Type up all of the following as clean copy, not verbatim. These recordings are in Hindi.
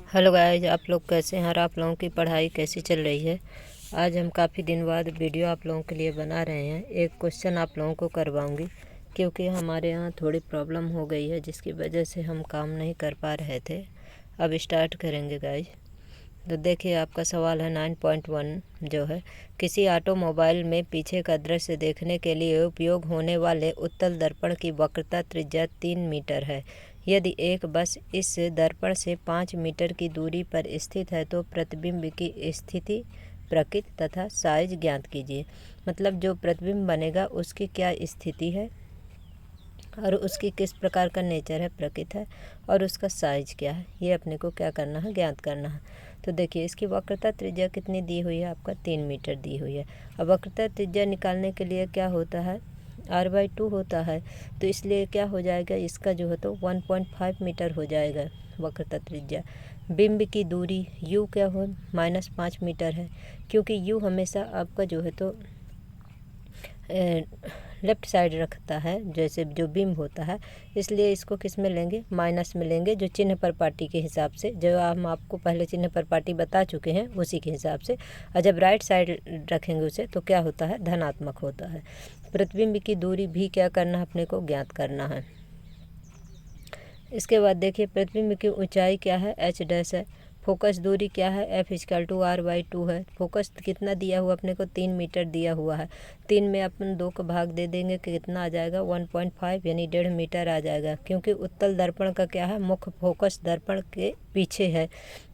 हेलो गाइस, आप लोग कैसे हैं और आप लोगों की पढ़ाई कैसी चल रही है। आज हम काफ़ी दिन बाद वीडियो आप लोगों के लिए बना रहे हैं। एक क्वेश्चन आप लोगों को करवाऊंगी क्योंकि हमारे यहाँ थोड़ी प्रॉब्लम हो गई है जिसकी वजह से हम काम नहीं कर पा रहे थे। अब स्टार्ट करेंगे गाइस। तो देखिए, आपका सवाल है 9.1 जो है, किसी ऑटोमोबाइल में पीछे का दृश्य देखने के लिए उपयोग होने वाले उत्तल दर्पण की वक्रता त्रिज्या 3 मीटर है। यदि एक बस इस दर्पण से 5 मीटर की दूरी पर स्थित है तो प्रतिबिंब की स्थिति, प्रकृति तथा साइज ज्ञात कीजिए। मतलब जो प्रतिबिंब बनेगा उसकी क्या स्थिति है और उसकी किस प्रकार का नेचर है, प्रकृति है, और उसका साइज क्या है, ये अपने को क्या करना है, ज्ञात करना है। तो देखिए, इसकी वक्रता त्रिज्या कितनी दी हुई है, आपका 3 मीटर दी हुई है। अब वक्रता त्रिज्या निकालने के लिए क्या होता है, r/2 होता है। तो इसलिए क्या हो जाएगा, इसका जो है तो 1.5 मीटर हो जाएगा वक्रता त्रिज्या। बिंब की दूरी u क्या हो, -5 मीटर है, क्योंकि u हमेशा आपका जो है तो लेफ़्ट साइड रखता है, जैसे जो बिंब होता है, इसलिए इसको किस में लेंगे, माइनस में लेंगे, जो चिन्ह पर पाटी के हिसाब से, जो हम आपको पहले चिन्ह पर पाटी बता चुके हैं उसी के हिसाब से। और जब राइट साइड रखेंगे उसे तो क्या होता है, धनात्मक होता है। प्रतिबिंब की दूरी भी क्या करना है, अपने को ज्ञात करना है। इसके बाद देखिए, प्रतिबिंब की ऊंचाई क्या है, h' है। फोकस दूरी क्या है, f=r/2 है। फोकस कितना दिया हुआ अपने को, 3 मीटर दिया हुआ है। 3 में अपन 2 का भाग दे देंगे कि कितना आ जाएगा, 1.5 यानी 1.5 मीटर आ जाएगा। क्योंकि उत्तल दर्पण का क्या है, मुख्य फोकस दर्पण के पीछे है।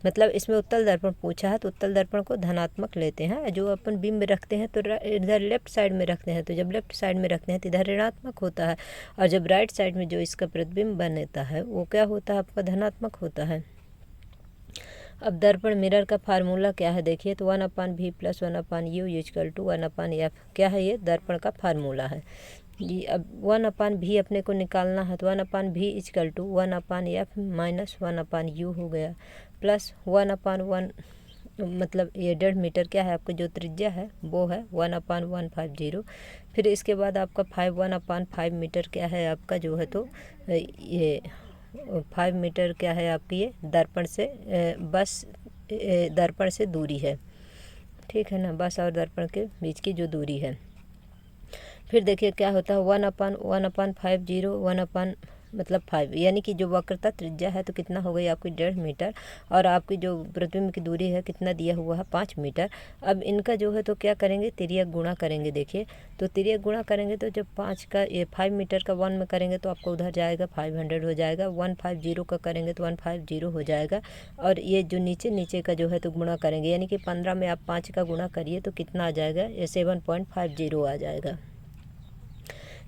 मतलब इसमें उत्तल दर्पण पूछा है तो उत्तल दर्पण को धनात्मक लेते हैं। जो अपन बिंब रखते हैं तो इधर लेफ्ट साइड में रखते हैं, तो जब लेफ्ट साइड में रखते हैं तो इधर ऋणात्मक होता है। और जब राइट साइड में जो इसका प्रतिबिंब बनता है वो क्या होता है, आपका धनात्मक होता है। अब दर्पण मिरर का फार्मूला क्या है, देखिए तो 1/v + 1/u = 1/f क्या है, ये दर्पण का फार्मूला है। ये अब 1/v अपने को निकालना है तो 1/v = 1/f - 1/u हो गया, प्लस 1/1, मतलब ये 1.5 मीटर क्या है, आपका जो त्रिज्या है वो है 1/150। फिर इसके बाद आपका 1/5 मीटर क्या है, आपका जो है तो ये 5 मीटर क्या है आपकी, ये दर्पण से बस दर्पण से दूरी है, ठीक है ना, बस और दर्पण के बीच की जो दूरी है। फिर देखिए क्या होता है, 1/1/50 मतलब 5, यानी कि जो वक्रता त्रिज्या है तो कितना हो गई आपकी, 1.5 मीटर। और आपकी जो प्रतिबिंब की दूरी है कितना दिया हुआ है, 5 मीटर। अब इनका जो है तो क्या करेंगे, तिर्यक गुणा करेंगे। देखिए तो तिर्यक गुणा करेंगे तो जब 5 का ये 5 मीटर का 1 में करेंगे तो आपको उधर जाएगा 500 हो जाएगा, 150 का करेंगे तो 150 हो जाएगा। और ये जो नीचे नीचे का जो है तो गुणा करेंगे, यानी कि 15 में आप 5 का गुणा करिए तो कितना आ जाएगा, ये 7.50 आ जाएगा।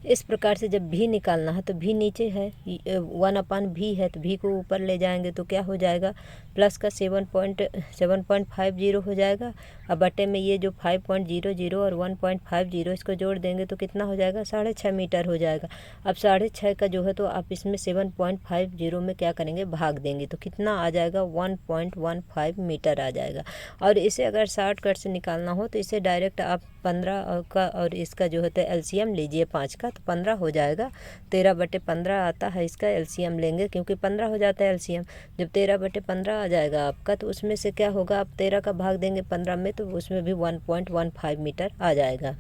इस प्रकार से जब भी निकालना है तो भी नीचे है, 1/v है तो भी को ऊपर ले जाएंगे तो क्या हो जाएगा, प्लस का 7.50 हो जाएगा। अब बटे में ये जो 5.00 और 1.50 इसको जोड़ देंगे तो कितना हो जाएगा, 6.5 मीटर हो जाएगा। अब 6.5 का जो है तो आप इसमें 7.50 में क्या करेंगे, भाग देंगे तो कितना आ जाएगा, 1.15 मीटर आ जाएगा। और इसे अगर शॉर्टकट से निकालना हो तो इसे डायरेक्ट आप 15 का और इसका जो होता है एलसीएम लीजिए 5 का, तो 15 हो जाएगा। 13/15 आता है, इसका एलसीएम लेंगे क्योंकि 15 हो जाता है एलसीएम। जब 13/15 आ जाएगा आपका तो उसमें से क्या होगा, आप 13 का भाग देंगे 15 में तो उसमें भी 1.15 मीटर आ जाएगा,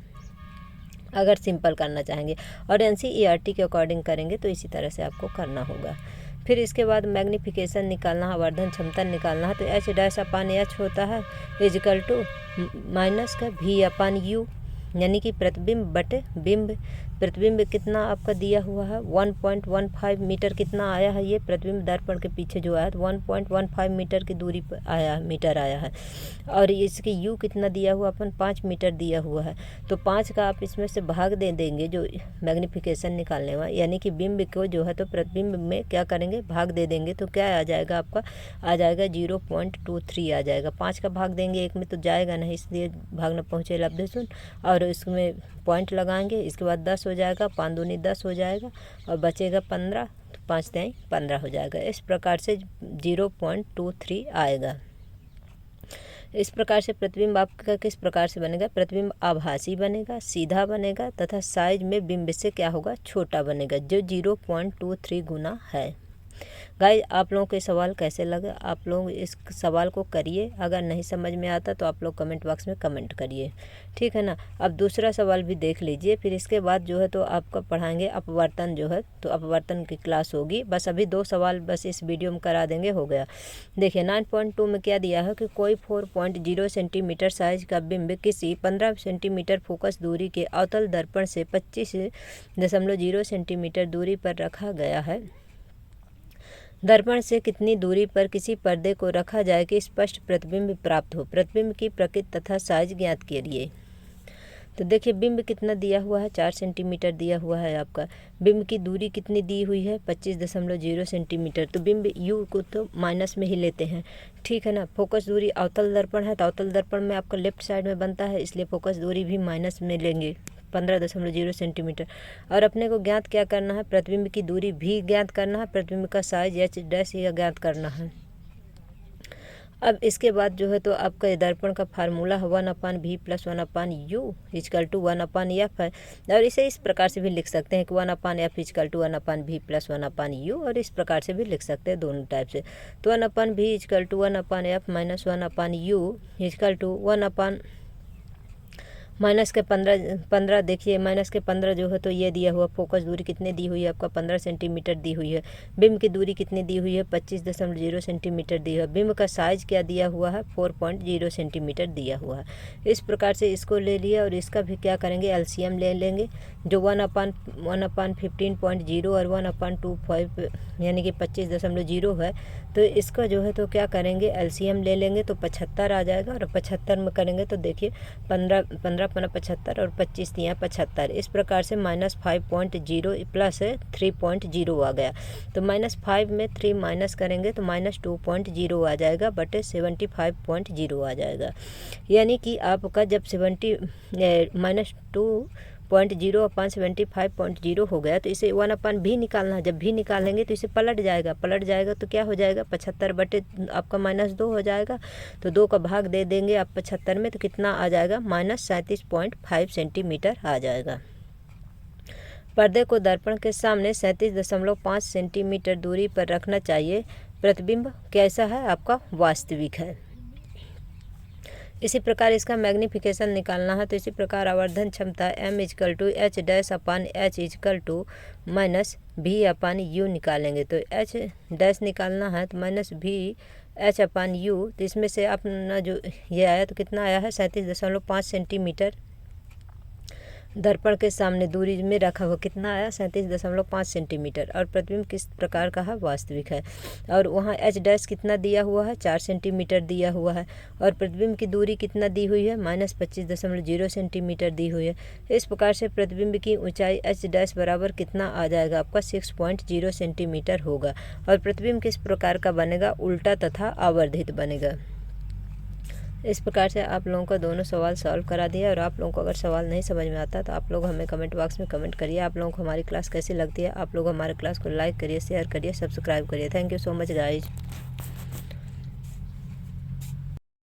अगर सिंपल करना चाहेंगे। और एनसीईआरटी के अकॉर्डिंग करेंगे तो इसी तरह से आपको करना होगा। फिर इसके बाद मैग्नीफिकेशन निकालना है, वर्धन क्षमता निकालना है, तो h' होता है = माइनस का v/u, यानी कि प्रतिबिंब बटे बिंब। प्रतिबिंब कितना आपका दिया हुआ है, 1.15 मीटर कितना आया है, ये प्रतिबिंब दर्पण के पीछे जो आया तो 1.15 मीटर की दूरी पर आया, मीटर आया है। और इसकी u कितना दिया हुआ, अपन 5 मीटर दिया हुआ है, तो 5 का आप इसमें से भाग दे देंगे जो मैग्नीफिकेशन निकालने में, यानी कि बिंब को जो है तो प्रतिबिंब में क्या करेंगे, भाग दे देंगे तो क्या आ जाएगा, आपका आ जाएगा 0.23 आ जाएगा। 5 का भाग देंगे 1 में तो जाएगा नहीं, इसलिए भाग न पहुँचे लब्धे सुन, और इसमें पॉइंट लगाएंगे। इसके बाद 10 हो जाएगा, 5 दूनी 10 हो जाएगा और बचेगा 15, तो 5 तिहाई 15 हो जाएगा। इस प्रकार से 0.23 आएगा। इस प्रकार से प्रतिबिंब आपका किस प्रकार से बनेगा, प्रतिबिंब आभासी बनेगा, सीधा बनेगा तथा साइज में बिंब से क्या होगा, छोटा बनेगा, जो 0.23 गुना है। गाइज आप लोगों के सवाल कैसे लगे, आप लोग इस सवाल को करिए। अगर नहीं समझ में आता तो आप लोग कमेंट बॉक्स में कमेंट करिए, ठीक है ना। अब दूसरा सवाल भी देख लीजिए, फिर इसके बाद जो है तो आपका पढ़ाएंगे अपवर्तन जो है, तो अपवर्तन की क्लास होगी। बस अभी 2 सवाल बस इस वीडियो में करा देंगे, हो गया। देखिए 9.2 में क्या दिया है कि कोई 4.0 सेंटीमीटर साइज का बिंब किसी 15 सेंटीमीटर फोकस दूरी के अवतल दर्पण से 25.0 सेंटीमीटर दूरी पर रखा गया है। दर्पण से कितनी दूरी पर किसी पर्दे को रखा जाए कि स्पष्ट प्रतिबिंब प्राप्त हो। प्रतिबिंब की प्रकृति तथा साइज ज्ञात करिए। तो देखिए बिंब कितना दिया हुआ है, 4 सेंटीमीटर दिया हुआ है आपका। बिंब की दूरी कितनी दी हुई है, 25.0 सेंटीमीटर। तो बिंब यू को तो माइनस में ही लेते हैं, ठीक है ना। फोकस दूरी अवतल दर्पण है, तो अवतल दर्पण में आपका लेफ्ट साइड में बनता है, इसलिए फोकस दूरी भी माइनस में लेंगे, 15.0 सेंटीमीटर। और अपने को ज्ञात क्या करना है, प्रतिबिंब की दूरी भी ज्ञात करना है, प्रतिबिंब का साइज एच डैश यह ज्ञात करना है। अब इसके बाद जो है तो आपका दर्पण का फार्मूला है 1/v + 1/u = 1/f है। और इसे इस प्रकार से भी लिख सकते हैं कि 1/f = 1/v + 1/u, और इस प्रकार से भी लिख सकते हैं, दोनों टाइप से। तो 1/v = 1/f - 1/u = 1 माइनस के 15 देखिए माइनस के 15 जो है तो ये दिया हुआ फोकस दूरी कितनी दी हुई है आपका 15 सेंटीमीटर दी हुई है। बिंब की दूरी कितनी दी हुई है 25.0 सेंटीमीटर दी है। बिंब का साइज क्या दिया हुआ है 4.0 सेंटीमीटर दिया हुआ है। इस प्रकार से इसको ले लिया और इसका भी क्या करेंगे एलसीएम ले लेंगे, जो 1/15.0 और 1/25 यानी कि 25.0 है। तो इसका जो है तो क्या करेंगे एलसीएम ले लेंगे तो 75 आ जाएगा, और 75 में करेंगे तो देखिए 15 75 और 25 दिया 75। इस प्रकार से -5.0 प्लस 3.0 आ गया। तो -5 में 3 माइनस करेंगे तो -2.0 आ जाएगा बटे 75.0 आ जाएगा। यानी कि आपका जब -2.0/75.0 हो गया तो इसे 1/v निकालना है। जब भी निकालेंगे तो इसे पलट जाएगा तो क्या हो जाएगा 75 बटे आपका -2 हो जाएगा। तो 2 का भाग दे देंगे आप 75 में, तो कितना आ जाएगा -37.5 सेंटीमीटर आ जाएगा। पर्दे को दर्पण के सामने 37.5 सेंटीमीटर दूरी पर रखना चाहिए। प्रतिबिंब कैसा है आपका वास्तविक है। इसी प्रकार इसका मैग्नीफिकेशन निकालना है। तो इसी प्रकार आवर्धन क्षमता m = h-h -v/u निकालेंगे। तो h डैश निकालना है तो -v/u, तो इसमें से अपना जो ये आया तो कितना आया है 37.5 सेंटीमीटर दर्पण के सामने दूरी में रखा हुआ कितना आया 37.5 सेंटीमीटर। और प्रतिबिंब किस प्रकार का है वास्तविक है। और वहाँ एच डैश कितना दिया हुआ है 4 सेंटीमीटर दिया हुआ है। और प्रतिबिंब की दूरी कितना दी हुई है -25.0 सेंटीमीटर दी हुई है। इस प्रकार से प्रतिबिंब की ऊंचाई एच डैश बराबर कितना आ जाएगा आपका 6.0 सेंटीमीटर होगा। और प्रतिबिंब किस प्रकार का बनेगा, उल्टा तथा आवर्धित बनेगा। इस प्रकार से आप लोगों का दोनों सवाल सॉल्व करा दिया। और आप लोगों को अगर सवाल नहीं समझ में आता तो आप लोग हमें कमेंट बॉक्स में कमेंट करिए। आप लोगों को हमारी क्लास कैसी लगती है, आप लोग हमारे क्लास को लाइक करिए, शेयर करिए, सब्सक्राइब करिए। Thank you so much guys.